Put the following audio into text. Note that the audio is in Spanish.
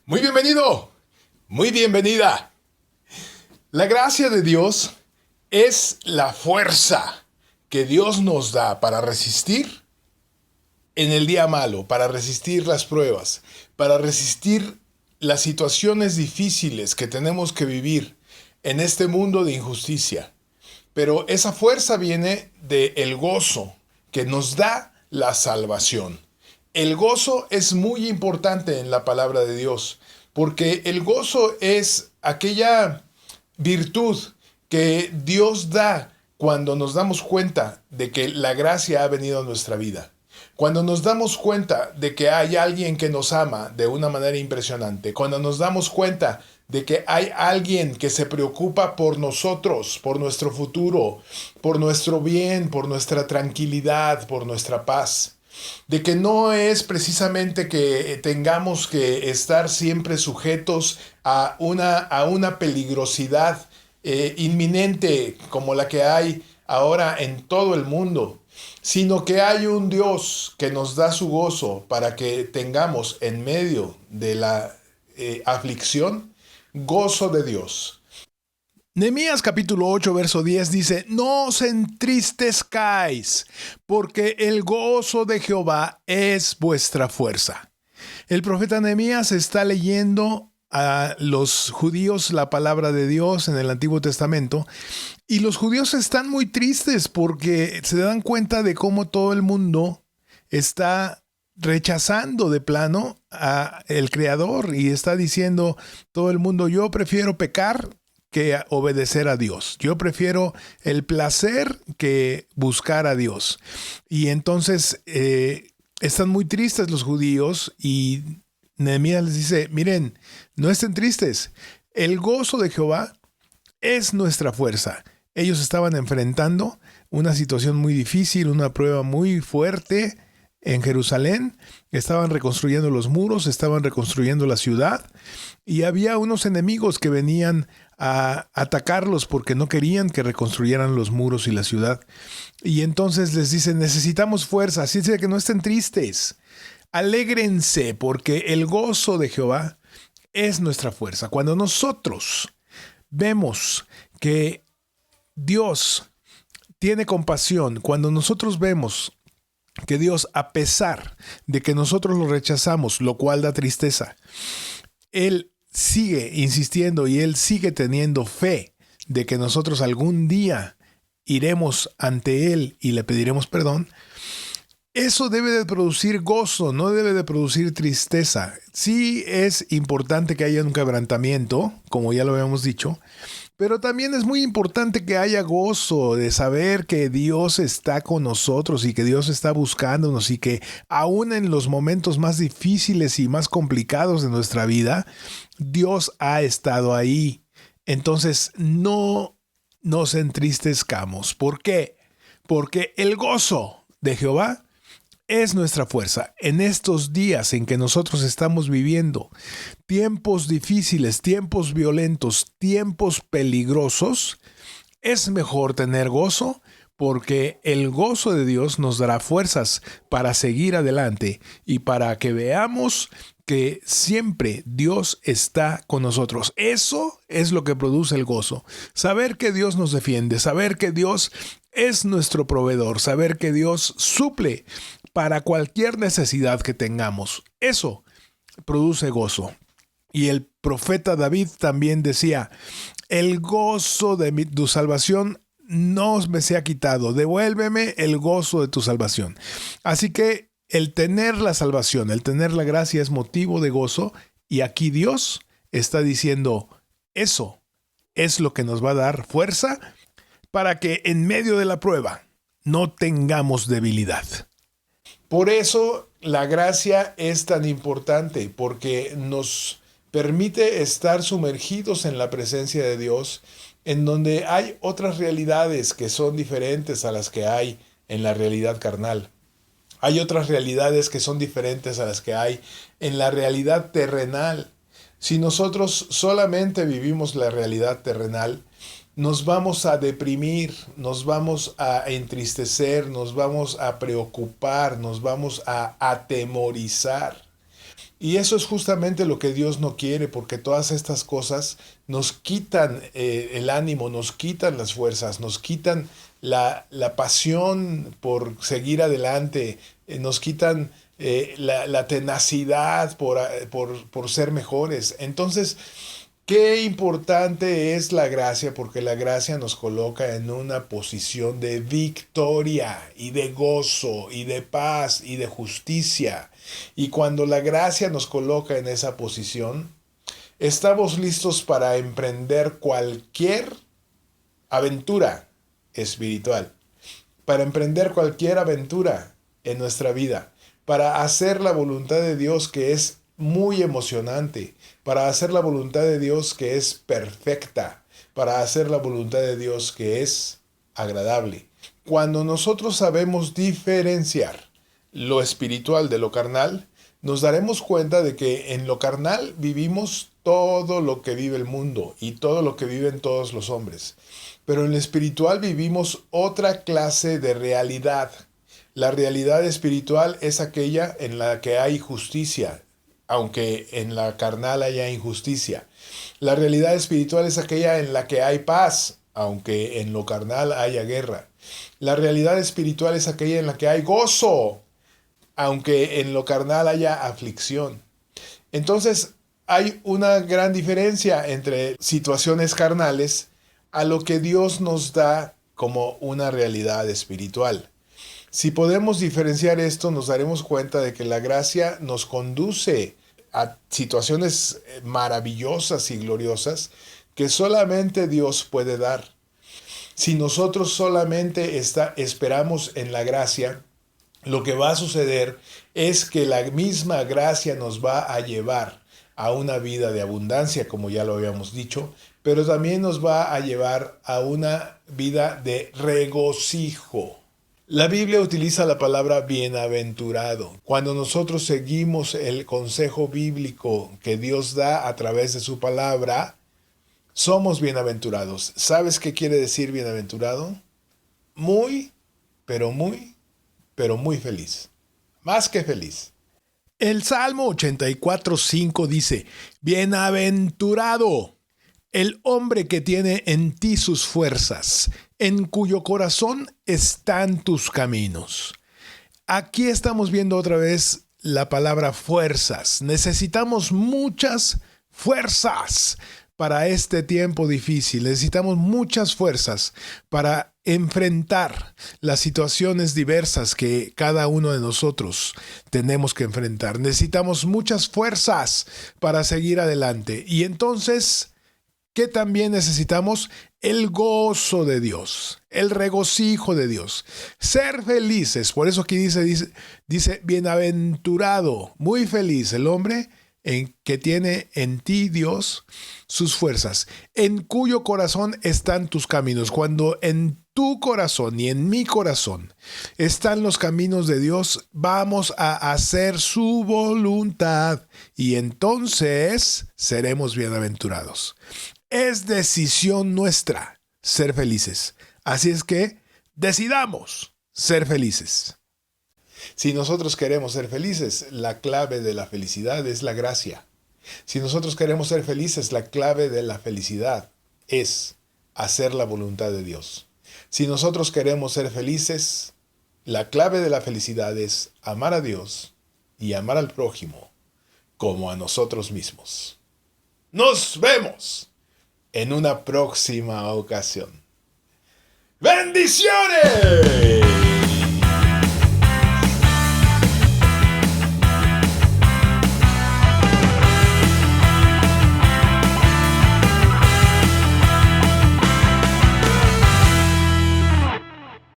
Muy bienvenido, muy bienvenida. La gracia de Dios es la fuerza que Dios nos da para resistir en el día malo, para resistir las pruebas, para resistir las situaciones difíciles que tenemos que vivir en este mundo de injusticia. Pero esa fuerza viene del gozo que nos da la salvación. El gozo es muy importante en la palabra de Dios, porque el gozo es aquella virtud que Dios da cuando nos damos cuenta de que la gracia ha venido a nuestra vida. Cuando nos damos cuenta de que hay alguien que nos ama de una manera impresionante, cuando nos damos cuenta de que hay alguien que se preocupa por nosotros, por nuestro futuro, por nuestro bien, por nuestra tranquilidad, por nuestra paz, de que no es precisamente que tengamos que estar siempre sujetos a una peligrosidad inminente como la que hay ahora en todo el mundo, sino que hay un Dios que nos da su gozo para que tengamos en medio de la aflicción, gozo de Dios. Nehemías capítulo 8, verso 10 dice, no os entristezcáis, porque el gozo de Jehová es vuestra fuerza. El profeta Nehemías está leyendo a los judíos la palabra de Dios en el Antiguo Testamento, y los judíos están muy tristes porque se dan cuenta de cómo todo el mundo está rechazando de plano a el Creador y está diciendo todo el mundo, yo prefiero pecar que obedecer a Dios. Yo prefiero el placer que buscar a Dios. Y entonces están muy tristes los judíos y Nehemías les dice, miren, no estén tristes. El gozo de Jehová es nuestra fuerza. Ellos estaban enfrentando una situación muy difícil, una prueba muy fuerte en Jerusalén. Estaban reconstruyendo los muros, estaban reconstruyendo la ciudad y había unos enemigos que venían a atacarlos porque no querían que reconstruyeran los muros y la ciudad. Y entonces les dicen, necesitamos fuerza, así es que no estén tristes. Alégrense porque el gozo de Jehová es nuestra fuerza. Cuando nosotros vemos que Dios tiene compasión, cuando nosotros vemos que Dios, a pesar de que nosotros lo rechazamos, lo cual da tristeza, Él sigue insistiendo y Él sigue teniendo fe de que nosotros algún día iremos ante Él y le pediremos perdón. Eso debe de producir gozo, no debe de producir tristeza. Sí es importante que haya un quebrantamiento, como ya lo habíamos dicho, pero también es muy importante que haya gozo de saber que Dios está con nosotros y que Dios está buscándonos y que aún en los momentos más difíciles y más complicados de nuestra vida, Dios ha estado ahí. Entonces no nos entristezcamos. ¿Por qué? Porque el gozo de Jehová es nuestra fuerza. En estos días en que nosotros estamos viviendo tiempos difíciles, tiempos violentos, tiempos peligrosos, es mejor tener gozo porque el gozo de Dios nos dará fuerzas para seguir adelante y para que veamos que siempre Dios está con nosotros. Eso es lo que produce el gozo. Saber que Dios nos defiende, saber que Dios es nuestro proveedor, saber que Dios suple para cualquier necesidad que tengamos. Eso produce gozo. Y el profeta David también decía, el gozo de tu salvación no me sea quitado, devuélveme el gozo de tu salvación. Así que el tener la salvación, el tener la gracia es motivo de gozo y aquí Dios está diciendo, eso es lo que nos va a dar fuerza para que en medio de la prueba no tengamos debilidad. Por eso la gracia es tan importante, porque nos permite estar sumergidos en la presencia de Dios, en donde hay otras realidades que son diferentes a las que hay en la realidad carnal. Hay otras realidades que son diferentes a las que hay en la realidad terrenal. Si nosotros solamente vivimos la realidad terrenal, nos vamos a deprimir, nos vamos a entristecer, nos vamos a preocupar, nos vamos a atemorizar. Y eso es justamente lo que Dios no quiere, porque todas estas cosas nos quitan el ánimo, nos quitan las fuerzas, nos quitan la pasión por seguir adelante, nos quitan la tenacidad por ser mejores. Entonces, qué importante es la gracia, porque la gracia nos coloca en una posición de victoria y de gozo y de paz y de justicia. Y cuando la gracia nos coloca en esa posición, estamos listos para emprender cualquier aventura espiritual, para emprender cualquier aventura en nuestra vida, para hacer la voluntad de Dios, que es muy emocionante, para hacer la voluntad de Dios que es perfecta, para hacer la voluntad de Dios que es agradable. Cuando nosotros sabemos diferenciar lo espiritual de lo carnal, nos daremos cuenta de que en lo carnal vivimos todo lo que vive el mundo y todo lo que viven todos los hombres. Pero en lo espiritual vivimos otra clase de realidad. La realidad espiritual es aquella en la que hay justicia, aunque en la carnal haya injusticia. La realidad espiritual es aquella en la que hay paz, aunque en lo carnal haya guerra. La realidad espiritual es aquella en la que hay gozo, aunque en lo carnal haya aflicción. Entonces, hay una gran diferencia entre situaciones carnales a lo que Dios nos da como una realidad espiritual. Si podemos diferenciar esto, nos daremos cuenta de que la gracia nos conduce a situaciones maravillosas y gloriosas que solamente Dios puede dar. Si nosotros solamente esperamos en la gracia, lo que va a suceder es que la misma gracia nos va a llevar a una vida de abundancia, como ya lo habíamos dicho, pero también nos va a llevar a una vida de regocijo. La Biblia utiliza la palabra bienaventurado. Cuando nosotros seguimos el consejo bíblico que Dios da a través de su palabra, somos bienaventurados. ¿Sabes qué quiere decir bienaventurado? Muy, pero muy feliz. Más que feliz. El Salmo 84:5 dice: Bienaventurado el hombre que tiene en ti sus fuerzas, en cuyo corazón están tus caminos. Aquí estamos viendo otra vez la palabra fuerzas. Necesitamos muchas fuerzas para este tiempo difícil. Necesitamos muchas fuerzas para enfrentar las situaciones diversas que cada uno de nosotros tenemos que enfrentar. Necesitamos muchas fuerzas para seguir adelante. Y entonces, ¿qué también necesitamos? El gozo de Dios, el regocijo de Dios, ser felices. Por eso aquí dice bienaventurado, muy feliz el hombre que tiene en ti, Dios, sus fuerzas, en cuyo corazón están tus caminos. Cuando en tu corazón y en mi corazón están los caminos de Dios, vamos a hacer su voluntad y entonces seremos bienaventurados. Es decisión nuestra ser felices. Así es que decidamos ser felices. Si nosotros queremos ser felices, la clave de la felicidad es la gracia. Si nosotros queremos ser felices, la clave de la felicidad es hacer la voluntad de Dios. Si nosotros queremos ser felices, la clave de la felicidad es amar a Dios y amar al prójimo como a nosotros mismos. ¡Nos vemos en una próxima ocasión! ¡Bendiciones!